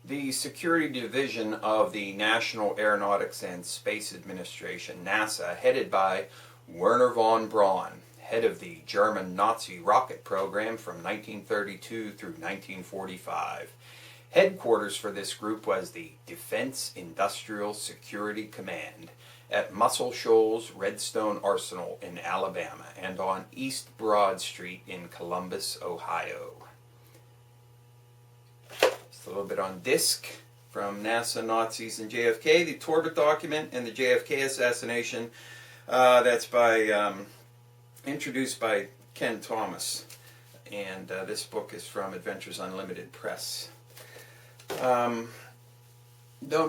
The Security Division of the National Aeronautics and Space Administration, NASA, headed by Werner von Braun, head of the German Nazi rocket program from 1932 through 1945. Headquarters for this group was the Defense Industrial Security Command at Muscle Shoals Redstone Arsenal in Alabama and on East Broad Street in Columbus, Ohio. A little bit on disc from NASA, Nazis, and JFK, the Torbett document and the JFK assassination. That's by introduced by Ken Thomas, and this book is from Adventures Unlimited Press. Don't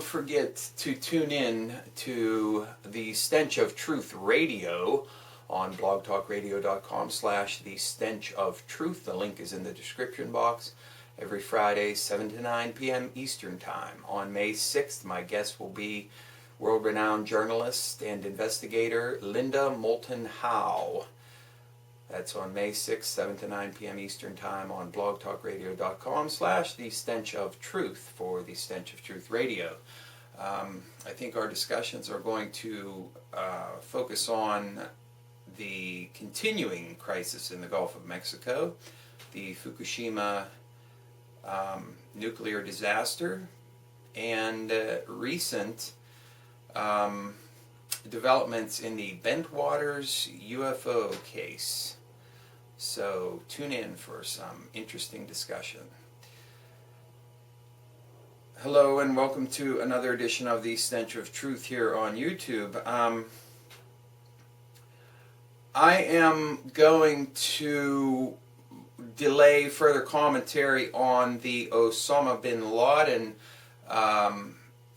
forget to tune in to the Stench of Truth radio on blogtalkradio.com/the Stench of Truth. The link is in the description box. Every Friday, 7 to 9 p.m. Eastern Time. On May 6th, my guest will be world-renowned journalist and investigator Linda Moulton Howe. That's on May 6th, 7 to 9 p.m. Eastern Time on blogtalkradio.com/the Stench of Truth for the Stench of Truth radio. I think our discussions are going to focus on the continuing crisis in the Gulf of Mexico, the Fukushima nuclear disaster, and recent developments in the Bentwaters UFO case. So tune in for some interesting discussion. Hello and welcome to another edition of the Stench of Truth here on YouTube. I am going to delay further commentary on the Osama Bin Laden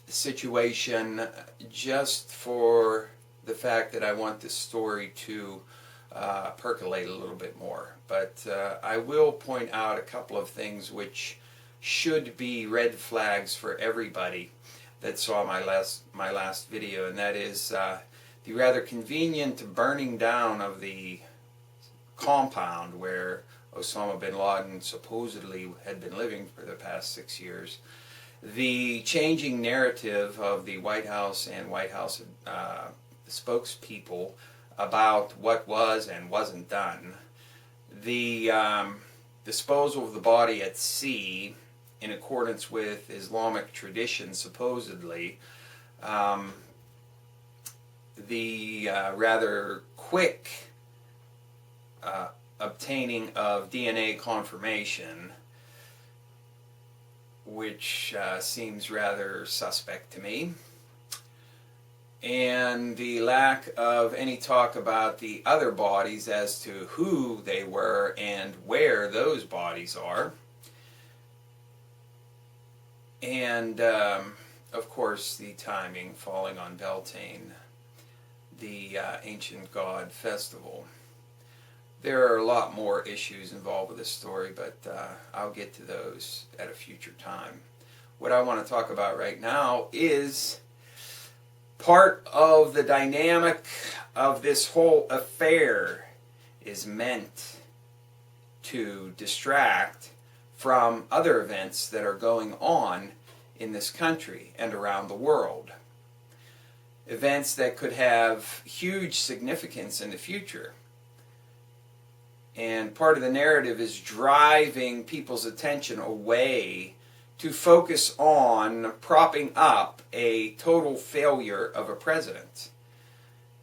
situation just for the fact that I want this story to percolate a little bit more. But I will point out a couple of things which should be red flags for everybody that saw my last video, and that is the rather convenient burning down of the compound where Osama Bin Laden supposedly had been living for the past 6 years, the changing narrative of the White House and White House spokespeople about what was and wasn't done, the disposal of the body at sea in accordance with Islamic tradition supposedly, the rather quick obtaining of DNA confirmation, which seems rather suspect to me, and the lack of any talk about the other bodies as to who they were and where those bodies are, and of course the timing falling on Beltane, the ancient god festival. There are a lot more issues involved with this story, but I'll get to those at a future time. What I want to talk about right now is part of the dynamic of this whole affair is meant to distract from other events that are going on in this country and around the world. Events that could have huge significance in the future. And part of the narrative is driving people's attention away to focus on propping up a total failure of a president.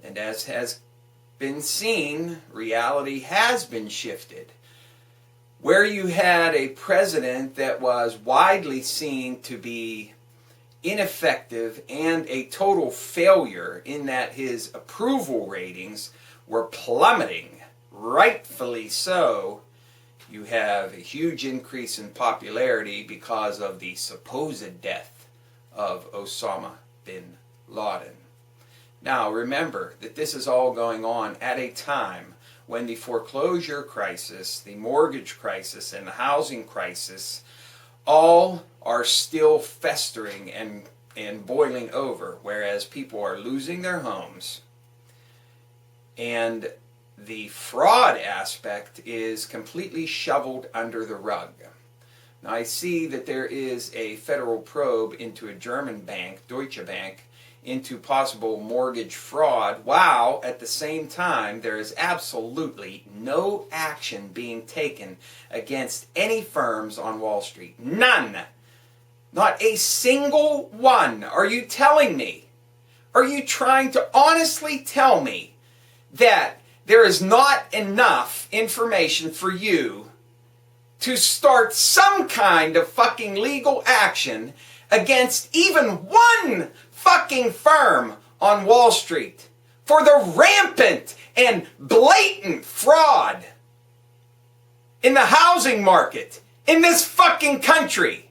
And as has been seen, reality has been shifted. Where you had a president that was widely seen to be ineffective and a total failure in that his approval ratings were plummeting, rightfully so, you have a huge increase in popularity because of the supposed death of Osama Bin Laden. Now remember that this is all going on at a time when the foreclosure crisis, the mortgage crisis, and the housing crisis all are still festering and boiling over, whereas people are losing their homes, and the fraud aspect is completely shoveled under the rug. Now, I see that there is a federal probe into a German bank, Deutsche Bank, into possible mortgage fraud, while at the same time there is absolutely no action being taken against any firms on Wall Street. None. Not a single one. Are you telling me? Are you trying to honestly tell me that there is not enough information for you to start some kind of fucking legal action against even one fucking firm on Wall Street for the rampant and blatant fraud in the housing market in this fucking country?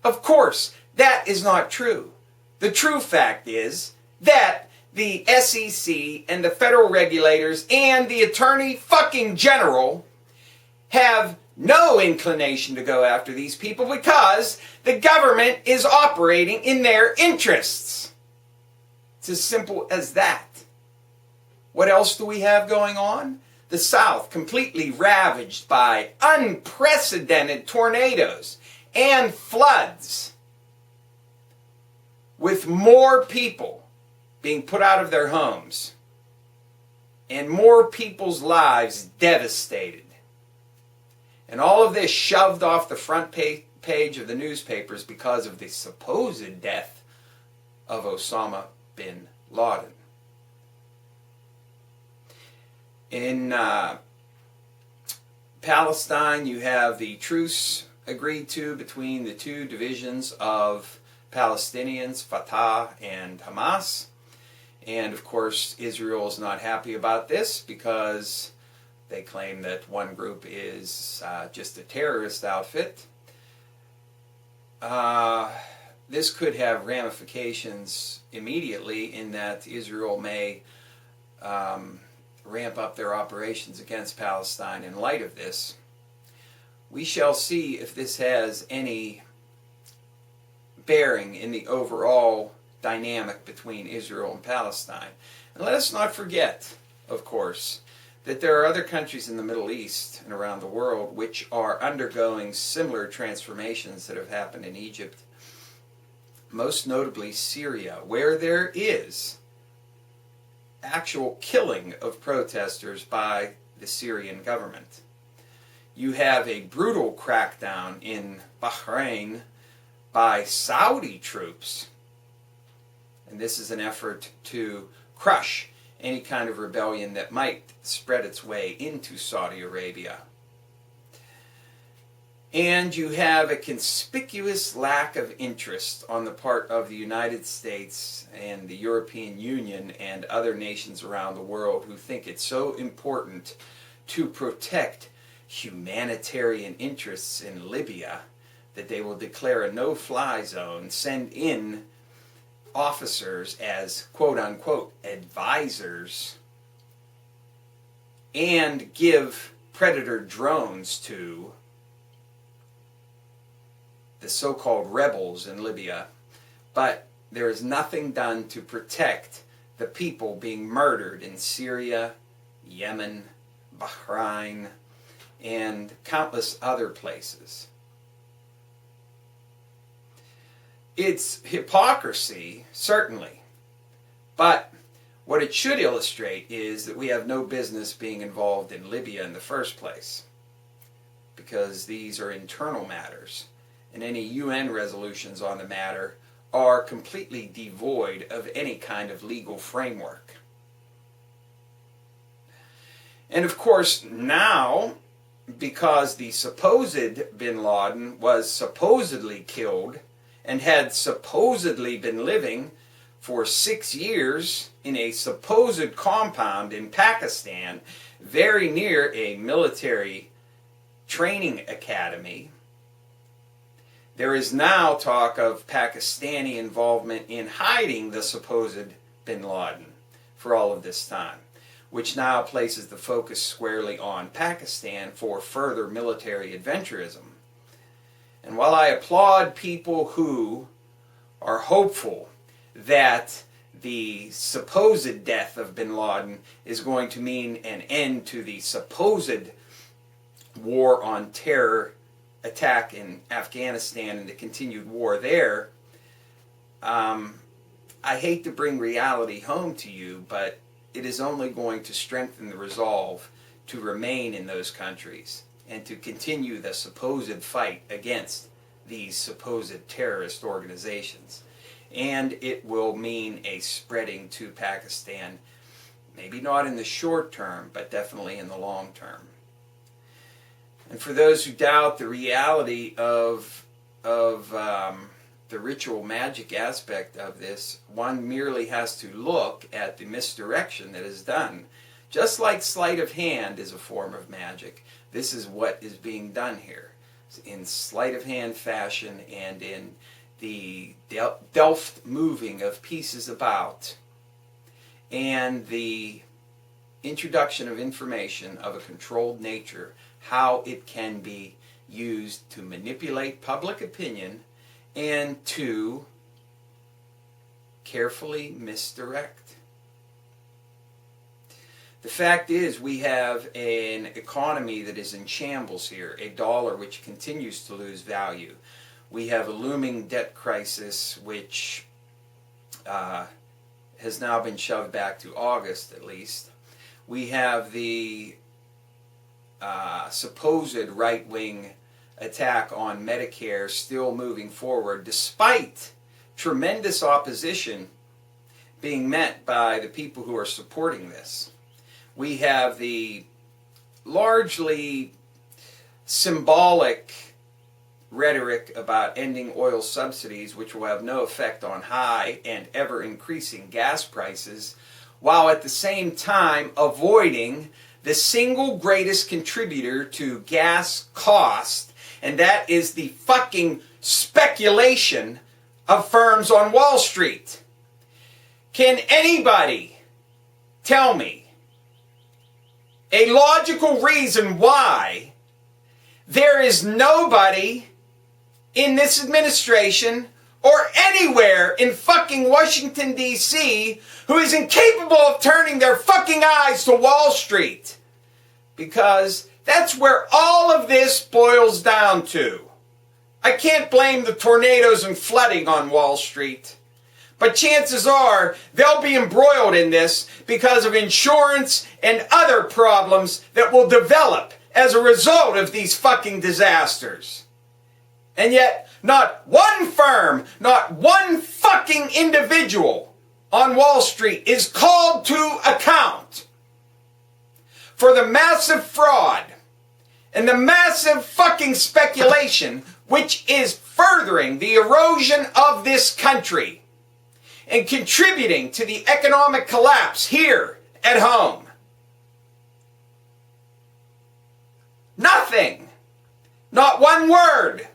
Of course, that is not true. The true fact is that the SEC and the federal regulators and the Attorney fucking General have no inclination to go after these people because the government is operating in their interests. It's as simple as that. What else do we have going on? The South completely ravaged by unprecedented tornadoes and floods, with more people being put out of their homes and more people's lives devastated. And all of this shoved off the front page of the newspapers because of the supposed death of Osama Bin Laden. In Palestine, you have the truce agreed to between the two divisions of Palestinians, Fatah and Hamas. And of course, Israel is not happy about this because they claim that one group is just a terrorist outfit. This could have ramifications immediately in that Israel may ramp up their operations against Palestine in light of this. We shall see if this has any bearing in the overall dynamic between Israel and Palestine. And let us not forget, of course, that there are other countries in the Middle East and around the world which are undergoing similar transformations that have happened in Egypt, most notably Syria, where there is actual killing of protesters by the Syrian government. You have a brutal crackdown in Bahrain by Saudi troops, and this is an effort to crush any kind of rebellion that might spread its way into Saudi Arabia. And you have a conspicuous lack of interest on the part of the United States and the European Union and other nations around the world who think it's so important to protect humanitarian interests in Libya that they will declare a no-fly zone, send in officers as quote-unquote advisors, and give predator drones to the so-called rebels in Libya. But there is nothing done to protect the people being murdered in Syria, Yemen, Bahrain, and countless other places. It's hypocrisy, certainly, but what it should illustrate is that we have no business being involved in Libya in the first place, because these are internal matters, and any UN resolutions on the matter are completely devoid of any kind of legal framework. And of course, now, because the supposed Bin Laden was supposedly killed and had supposedly been living for 6 years in a supposed compound in Pakistan, very near a military training academy, there is now talk of Pakistani involvement in hiding the supposed Bin Laden for all of this time, which now places the focus squarely on Pakistan for further military adventurism. And while I applaud people who are hopeful that the supposed death of Bin Laden is going to mean an end to the supposed war on terror attack in Afghanistan and the continued war there, I hate to bring reality home to you, but it is only going to strengthen the resolve to remain in those countries and to continue the supposed fight against these supposed terrorist organizations. And it will mean a spreading to Pakistan, maybe not in the short term, but definitely in the long term. And for those who doubt the reality of the ritual magic aspect of this, one merely has to look at the misdirection that is done. Just like sleight of hand is a form of magic, this is what is being done here. In sleight of hand fashion and in the Delft moving of pieces about and the introduction of information of a controlled nature, how it can be used to manipulate public opinion and to carefully misdirect. The fact is, we have an economy that is in shambles here, a dollar which continues to lose value. We have a looming debt crisis which has now been shoved back to August at least. We have the supposed right-wing attack on Medicare still moving forward despite tremendous opposition being met by the people who are supporting this. We have the largely symbolic rhetoric about ending oil subsidies, which will have no effect on high and ever-increasing gas prices, while at the same time avoiding the single greatest contributor to gas cost, and that is the fucking speculation of firms on Wall Street. Can anybody tell me a logical reason why there is nobody in this administration or anywhere in fucking Washington, D.C. who is incapable of turning their fucking eyes to Wall Street? Because that's where all of this boils down to. I can't blame the tornadoes and flooding on Wall Street, but chances are they'll be embroiled in this because of insurance and other problems that will develop as a result of these fucking disasters. And yet, not one firm, not one fucking individual on Wall Street is called to account for the massive fraud and the massive fucking speculation which is furthering the erosion of this country and contributing to the economic collapse here at home. Nothing. Not one word.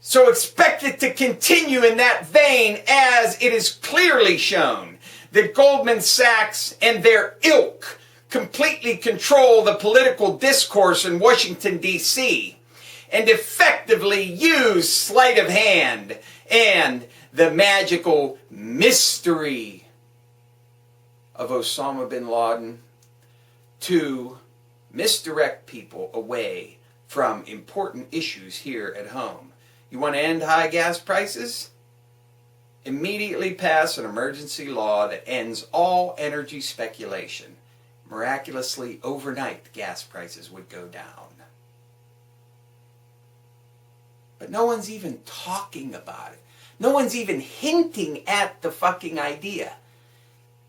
So expect it to continue in that vein, as it is clearly shown that Goldman Sachs and their ilk completely control the political discourse in Washington, D.C., and effectively use sleight of hand and the magical mystery of Osama Bin Laden to misdirect people away from important issues here at home. You want to end high gas prices? Immediately pass an emergency law that ends all energy speculation. Miraculously, overnight, gas prices would go down. But no one's even talking about it. No one's even hinting at the fucking idea.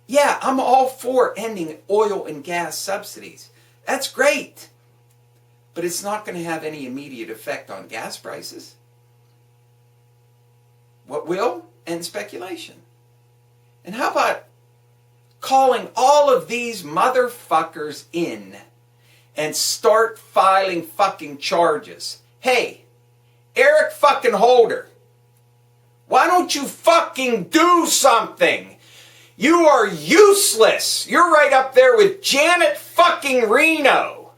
Yeah, I'm all for ending oil and gas subsidies. That's great. But it's not going to have any immediate effect on gas prices. What will? End speculation. And how about calling all of these motherfuckers in and start filing fucking charges? Hey, Eric fucking Holder, why don't you fucking do something? You are useless. You're right up there with Janet fucking Reno.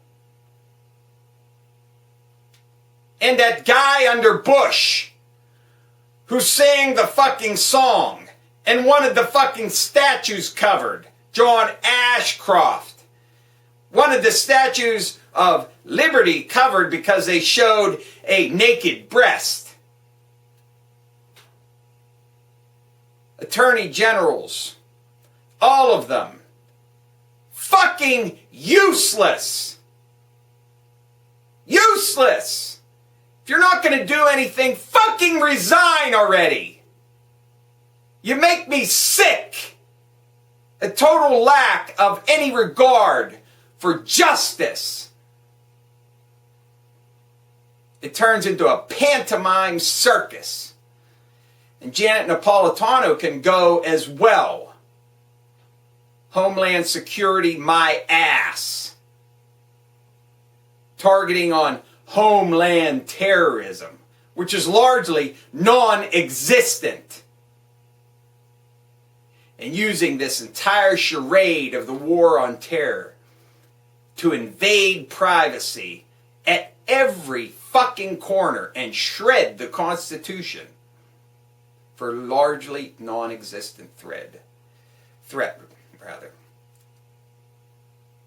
And that guy under Bush who sang the fucking song and wanted the fucking statues covered, John Ashcroft. Wanted the statues of liberty covered because they showed a naked breast. Attorney generals, all of them, fucking useless. Useless. If you're not going to do anything, fucking resign already. You make me sick. A total lack of any regard for justice. It turns into a pantomime circus. And Janet Napolitano can go as well. Homeland Security, my ass. Targeting on homeland terrorism, which is largely non-existent. And using this entire charade of the war on terror to invade privacy at every fucking corner and shred the Constitution for largely non-existent threat.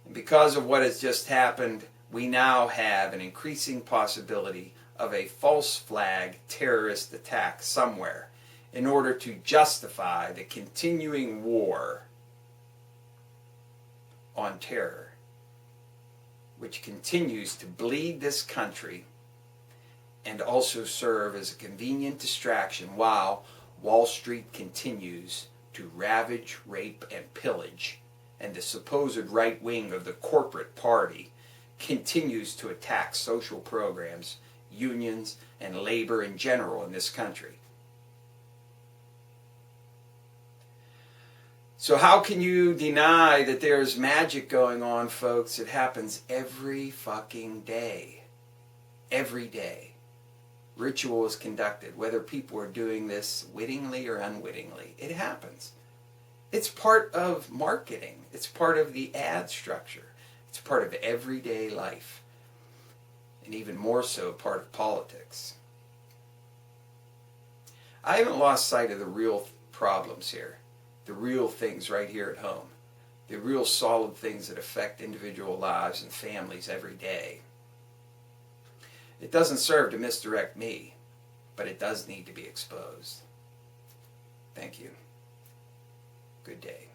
And because of what has just happened, we now have an increasing possibility of a false flag terrorist attack somewhere in order to justify the continuing war on terror, which continues to bleed this country and also serve as a convenient distraction while Wall Street continues to ravage, rape, and pillage, and the supposed right wing of the corporate party continues to attack social programs, unions, and labor in general in this country. So how can you deny that there's magic going on, folks? It happens every fucking day. Every day. Ritual is conducted, whether people are doing this wittingly or unwittingly. It happens. It's part of marketing. It's part of the ad structure. It's part of everyday life. And even more so, part of politics. I haven't lost sight of the real problems here. The real things right here at home. The real solid things that affect individual lives and families every day. It doesn't serve to misdirect me, but it does need to be exposed. Thank you. Good day.